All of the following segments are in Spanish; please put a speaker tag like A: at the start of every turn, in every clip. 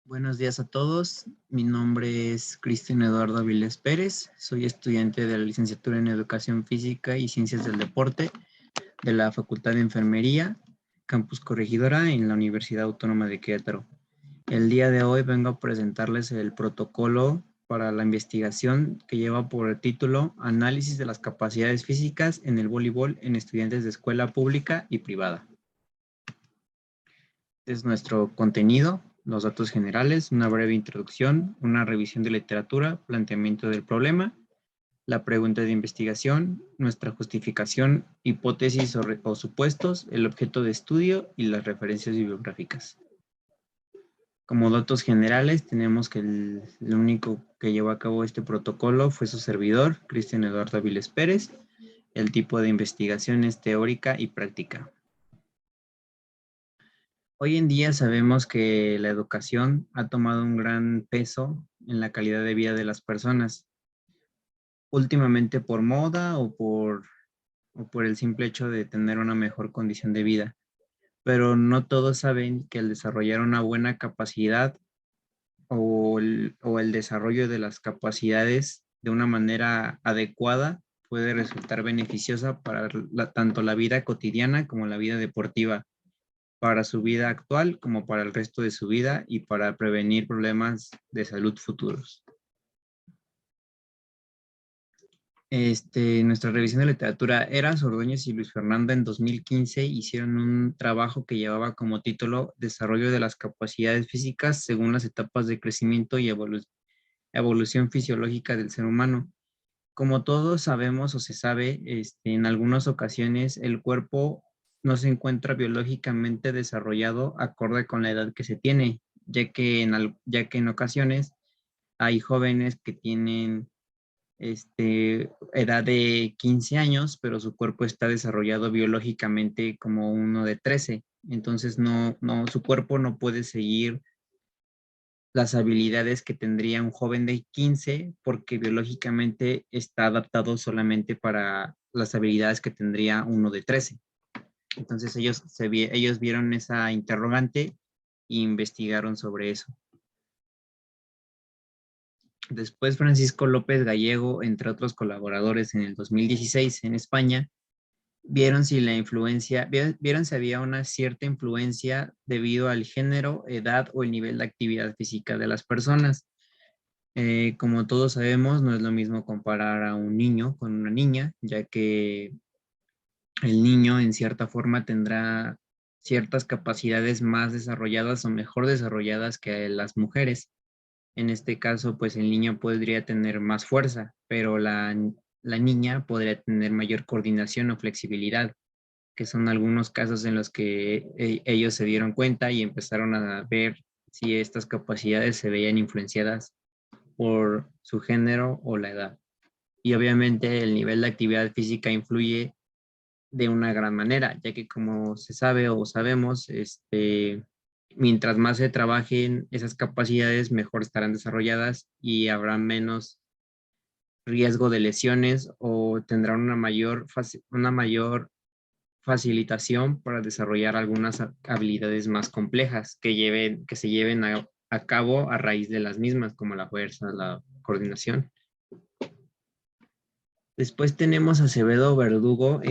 A: Buenos días a todos. Mi nombre es Cristian Eduardo Avilés Pérez. Soy estudiante de la licenciatura en Educación Física y Ciencias del Deporte de la Facultad de Enfermería, Campus Corregidora en la Universidad Autónoma de Querétaro. El día de hoy vengo a presentarles el protocolo para la investigación que lleva por el título Análisis de las capacidades físicas en el voleibol en estudiantes de escuela pública y privada. Es nuestro contenido, los datos generales, una breve introducción, una revisión de literatura, planteamiento del problema, la pregunta de investigación, nuestra justificación, hipótesis o supuestos, el objeto de estudio y las referencias bibliográficas. Como datos generales, tenemos que el único que llevó a cabo este protocolo fue su servidor, Cristian Eduardo Avilés Pérez. El tipo de investigación es teórica y práctica. Hoy en día sabemos que la educación ha tomado un gran peso en la calidad de vida de las personas, últimamente por moda o por el simple hecho de tener una mejor condición de vida. Pero no todos saben que el desarrollar una buena capacidad o el desarrollo de las capacidades de una manera adecuada puede resultar beneficiosa para tanto la vida cotidiana como la vida deportiva, para su vida actual como para el resto de su vida y para prevenir problemas de salud futuros. Nuestra revisión de literatura, Eras, Ordóñez y Luis Fernanda en 2015 hicieron un trabajo que llevaba como título Desarrollo de las capacidades físicas según las etapas de crecimiento y evolución fisiológica del ser humano. Como todos sabemos o se sabe, en algunas ocasiones el cuerpo no se encuentra biológicamente desarrollado acorde con la edad que se tiene, ya que en ocasiones hay jóvenes que tienen edad de 15 años, pero su cuerpo está desarrollado biológicamente como uno de 13. Entonces su cuerpo no puede seguir las habilidades que tendría un joven de 15 porque biológicamente está adaptado solamente para las habilidades que tendría uno de 13. Entonces ellos vieron esa interrogante e investigaron sobre eso. Después Francisco López Gallego, entre otros colaboradores en el 2016 en España, vieron si había una cierta influencia debido al género, edad o el nivel de actividad física de las personas. Como todos sabemos, no es lo mismo comparar a un niño con una niña, ya que el niño en cierta forma tendrá ciertas capacidades más desarrolladas o mejor desarrolladas que las mujeres. En este caso, pues el niño podría tener más fuerza, pero la niña podría tener mayor coordinación o flexibilidad, que son algunos casos en los que ellos se dieron cuenta y empezaron a ver si estas capacidades se veían influenciadas por su género o la edad. Y obviamente el nivel de actividad física influye de una gran manera, ya que como se sabe o sabemos, mientras más se trabajen esas capacidades, mejor estarán desarrolladas y habrá menos riesgo de lesiones o tendrán una mayor facilitación para desarrollar algunas habilidades más complejas que se lleven a cabo a raíz de las mismas, como la fuerza, la coordinación. Después tenemos a Acevedo Verdugo,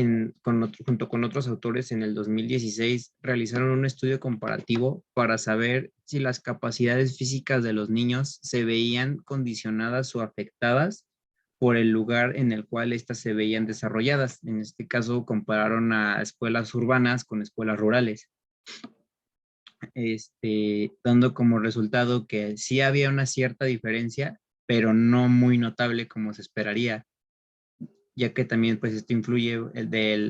A: junto con otros autores en el 2016, realizaron un estudio comparativo para saber si las capacidades físicas de los niños se veían condicionadas o afectadas por el lugar en el cual éstas se veían desarrolladas. En este caso, compararon a escuelas urbanas con escuelas rurales, dando como resultado que sí había una cierta diferencia, pero no muy notable como se esperaría, ya que también pues esto influye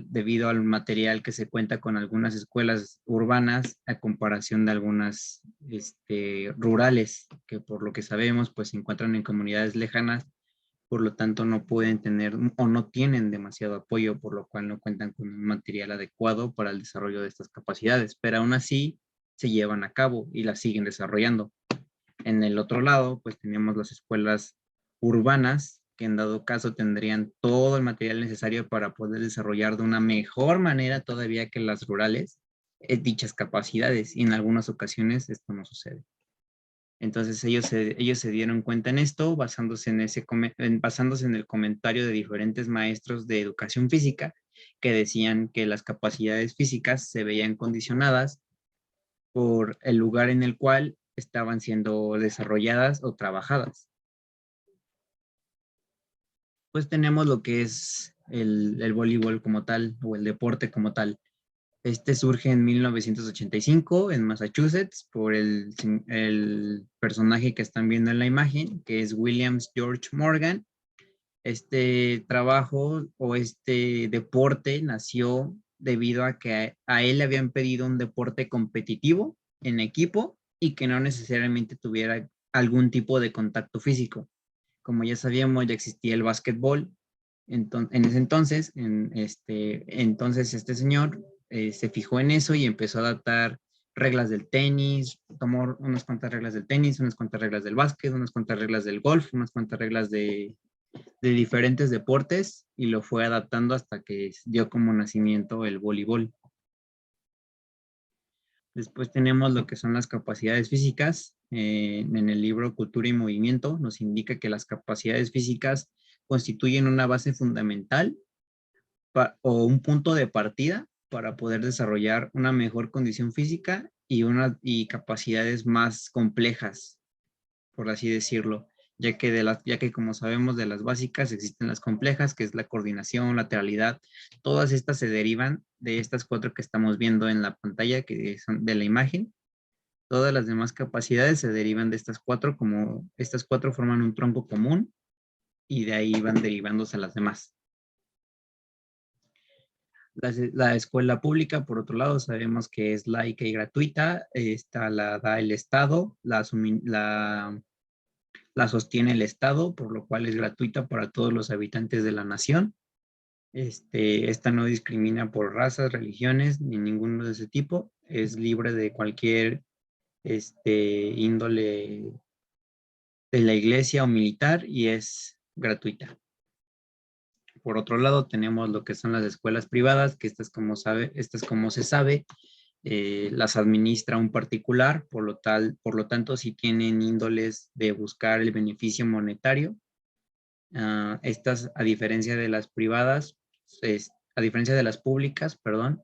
A: debido al material que se cuenta con algunas escuelas urbanas a comparación de algunas rurales, que por lo que sabemos pues se encuentran en comunidades lejanas, por lo tanto no pueden tener o no tienen demasiado apoyo, por lo cual no cuentan con un material adecuado para el desarrollo de estas capacidades, pero aún así se llevan a cabo y las siguen desarrollando. En el otro lado, pues tenemos las escuelas urbanas, que en dado caso tendrían todo el material necesario para poder desarrollar de una mejor manera todavía que las rurales dichas capacidades, y en algunas ocasiones esto no sucede. Entonces ellos se dieron cuenta en esto, basándose en el comentario de diferentes maestros de educación física que decían que las capacidades físicas se veían condicionadas por el lugar en el cual estaban siendo desarrolladas o trabajadas. Pues tenemos lo que es el voleibol como tal, o el deporte como tal. Este surge en 1985 en Massachusetts por el personaje que están viendo en la imagen, que es Williams George Morgan. Este trabajo o este deporte nació debido a que a él le habían pedido un deporte competitivo en equipo y que no necesariamente tuviera algún tipo de contacto físico. Como ya sabíamos, ya existía el básquetbol. En ese entonces, entonces este señor se fijó en eso y empezó a adaptar reglas del tenis, tomó unas cuantas reglas del tenis, unas cuantas reglas del básquet, unas cuantas reglas del golf, unas cuantas reglas de diferentes deportes y lo fue adaptando hasta que dio como nacimiento el voleibol. Después tenemos lo que son las capacidades físicas. En el libro Cultura y Movimiento nos indica que las capacidades físicas constituyen una base fundamental o un punto de partida para poder desarrollar una mejor condición física y capacidades más complejas, por así decirlo, ya que como sabemos de las básicas existen las complejas, que es la coordinación, lateralidad, todas estas se derivan de estas cuatro que estamos viendo en la pantalla, que son de la imagen. Todas las demás capacidades se derivan de estas cuatro, como estas cuatro forman un tronco común y de ahí van derivándose las demás. La escuela pública, por otro lado, sabemos que es laica y gratuita. Esta la da el Estado, la sostiene el Estado, por lo cual es gratuita para todos los habitantes de la nación. Esta no discrimina por razas, religiones, ni ninguno de ese tipo. Es libre de cualquier índole de la iglesia o militar y es gratuita. Por otro lado, tenemos lo que son las escuelas privadas, que estas como se sabe, las administra un particular, por lo tanto, si tienen índoles de buscar el beneficio monetario. Estas, a diferencia de las privadas, a diferencia de las públicas, perdón,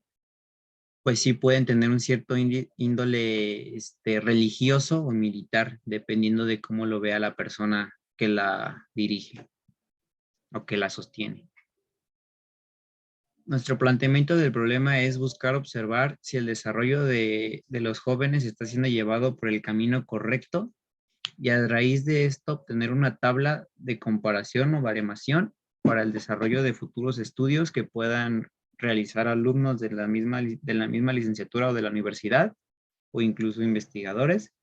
A: pues sí pueden tener un cierto índole religioso o militar, dependiendo de cómo lo vea la persona que la dirige o que la sostiene. Nuestro planteamiento del problema es buscar observar si el desarrollo de los jóvenes está siendo llevado por el camino correcto y a raíz de esto obtener una tabla de comparación o baremación para el desarrollo de futuros estudios que puedan realizar alumnos de la misma licenciatura o de la universidad o incluso investigadores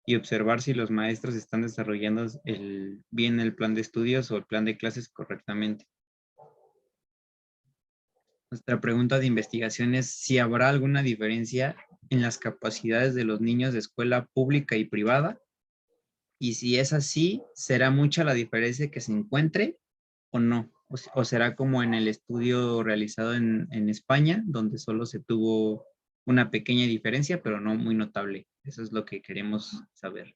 A: y observar si los maestros están desarrollando bien el plan de estudios o el plan de clases correctamente. Nuestra pregunta de investigación es si habrá alguna diferencia en las capacidades de los niños de escuela pública y privada, y si es así, ¿será mucha la diferencia que se encuentre o no? O será como en el estudio realizado en España, donde solo se tuvo una pequeña diferencia, pero no muy notable. Eso es lo que queremos saber.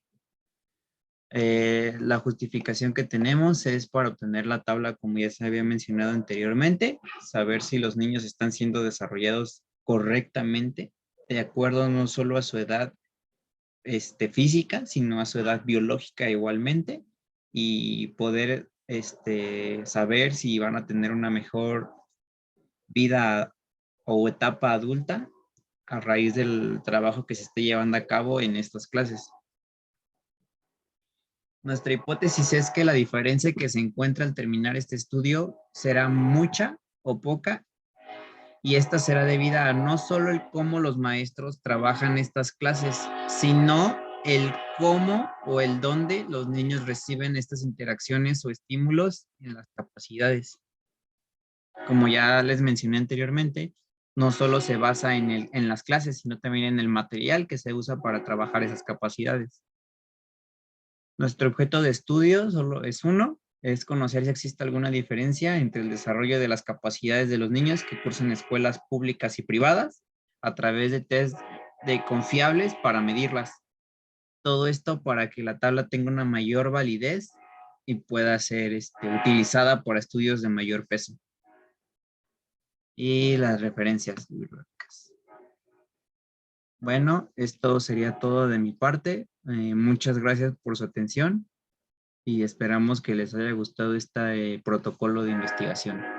A: La justificación que tenemos es para obtener la tabla, como ya se había mencionado anteriormente, saber si los niños están siendo desarrollados correctamente, de acuerdo no solo a su edad física, sino a su edad biológica igualmente, y poder saber si van a tener una mejor vida o etapa adulta a raíz del trabajo que se esté llevando a cabo en estas clases. Nuestra hipótesis es que la diferencia que se encuentra al terminar este estudio será mucha o poca, y esta será debida a no solo el cómo los maestros trabajan estas clases, sino el cómo o el dónde los niños reciben estas interacciones o estímulos en las capacidades. Como ya les mencioné anteriormente, no solo se basa en las clases, sino también en el material que se usa para trabajar esas capacidades. Nuestro objeto de estudio solo es uno, es conocer si existe alguna diferencia entre el desarrollo de las capacidades de los niños que cursan escuelas públicas y privadas a través de test de confiables para medirlas. todo esto para que la tabla tenga una mayor validez y pueda ser utilizada por estudios de mayor peso. Y las referencias bibliográficas. Bueno, esto sería todo de mi parte. Muchas gracias por su atención y esperamos que les haya gustado este protocolo de investigación.